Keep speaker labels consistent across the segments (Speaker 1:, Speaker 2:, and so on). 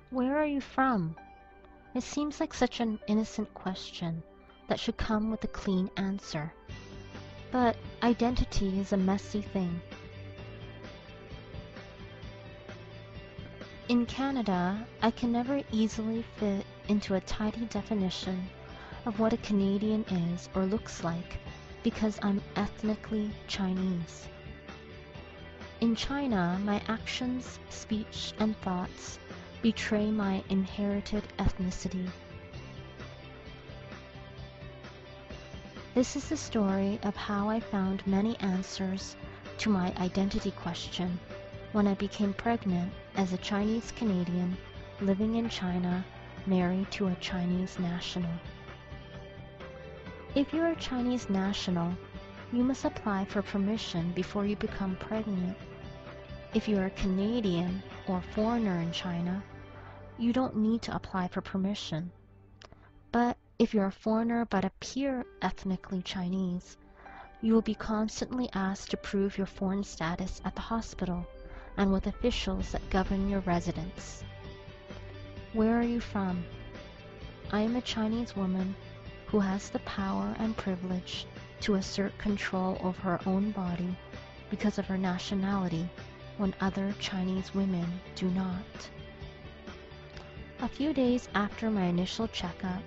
Speaker 1: Where are you from? It seems like such an innocent question that should come with a clean answer. But identity is a messy thing. In Canada, I can never easily fit into a tidy definition of what a Canadian is or looks like because I'm ethnically Chinese. In China, my actions, speech, and thoughts betray my inherited ethnicity. This is the story of how I found many answers to my identity question when I became pregnant as a Chinese Canadian living in China, married to a Chinese national. If you're a Chinese national, you must apply for permission before you become pregnant. If you're a Canadian or foreigner in China, you don't need to apply for permission. But if you're a foreigner but appear ethnically Chinese, you will be constantly asked to prove your foreign status at the hospital and with officials that govern your residence. Where are you from? I am a Chinese woman who has the power and privilege to assert control over her own body because of her nationality when other Chinese women do not. A few days after my initial checkup,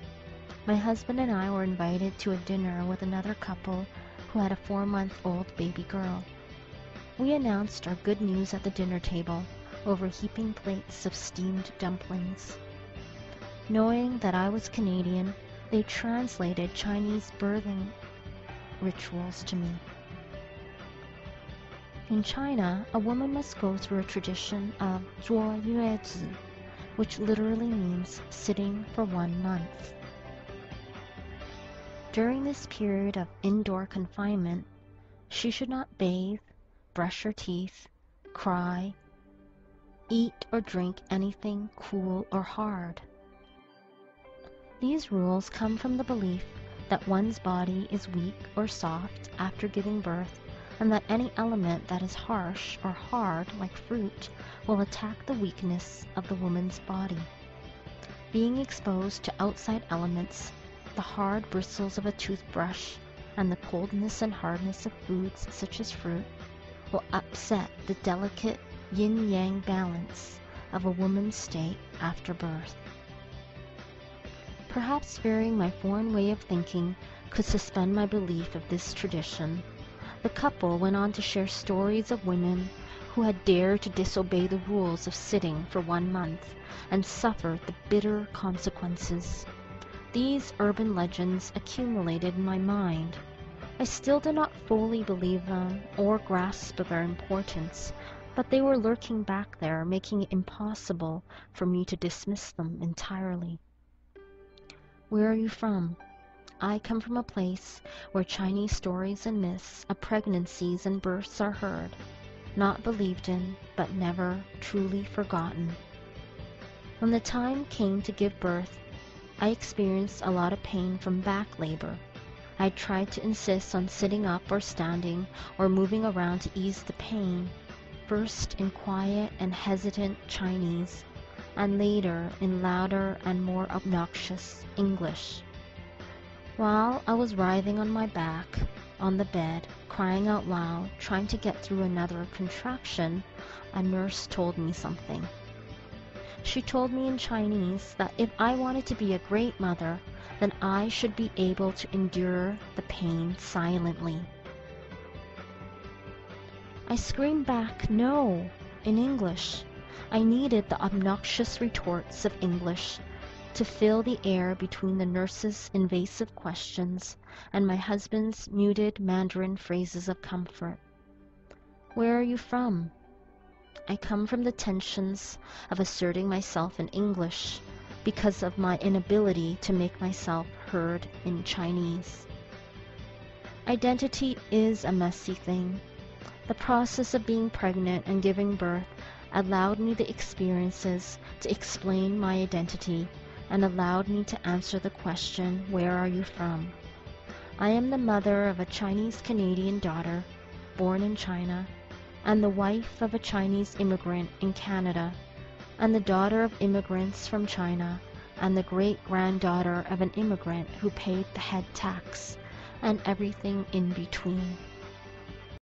Speaker 1: my husband and I were invited to a dinner with another couple who had a 4-month-old baby girl. We announced our good news at the dinner table over heaping plates of steamed dumplings. Knowing that I was Canadian, they translated Chinese birthing rituals to me. In China, a woman must go through a tradition of 坐月子, which literally means sitting for 1 month. During this period of indoor confinement, she should not bathe, brush her teeth, cry, eat or drink anything cool or hard. These rules come from the belief that one's body is weak or soft after giving birth, and that any element that is harsh or hard, like fruit, will attack the weakness of the woman's body. Being exposed to outside elements, the hard bristles of a toothbrush, and the coldness and hardness of foods such as fruit, will upset the delicate yin-yang balance of a woman's state after birth. Perhaps fearing my foreign way of thinking could suspend my belief of this tradition, the couple went on to share stories of women who had dared to disobey the rules of sitting for 1 month and suffered the bitter consequences. These urban legends accumulated in my mind. I still did not fully believe them or grasp their importance, but they were lurking back there, making it impossible for me to dismiss them entirely. Where are you from? I come from a place where Chinese stories and myths of pregnancies and births are heard, not believed in, but never truly forgotten. When the time came to give birth, I experienced a lot of pain from back labor. I tried to insist on sitting up or standing or moving around to ease the pain, first in quiet and hesitant Chinese, and later in louder and more obnoxious English. While I was writhing on my back, on the bed, crying out loud, trying to get through another contraction, a nurse told me something. She told me in Chinese that if I wanted to be a great mother, then I should be able to endure the pain silently. I screamed back, "No," in English. I needed the obnoxious retorts of English to fill the air between the nurse's invasive questions and my husband's muted Mandarin phrases of comfort. Where are you from? I come from the tensions of asserting myself in English because of my inability to make myself heard in Chinese. Identity is a messy thing. The process of being pregnant and giving birth allowed me the experiences to explain my identity and allowed me to answer the question, where are you from? I am the mother of a Chinese Canadian daughter, born in China, and the wife of a Chinese immigrant in Canada. and the daughter of immigrants from China, and the great-granddaughter of an immigrant who paid the head tax, and everything in between.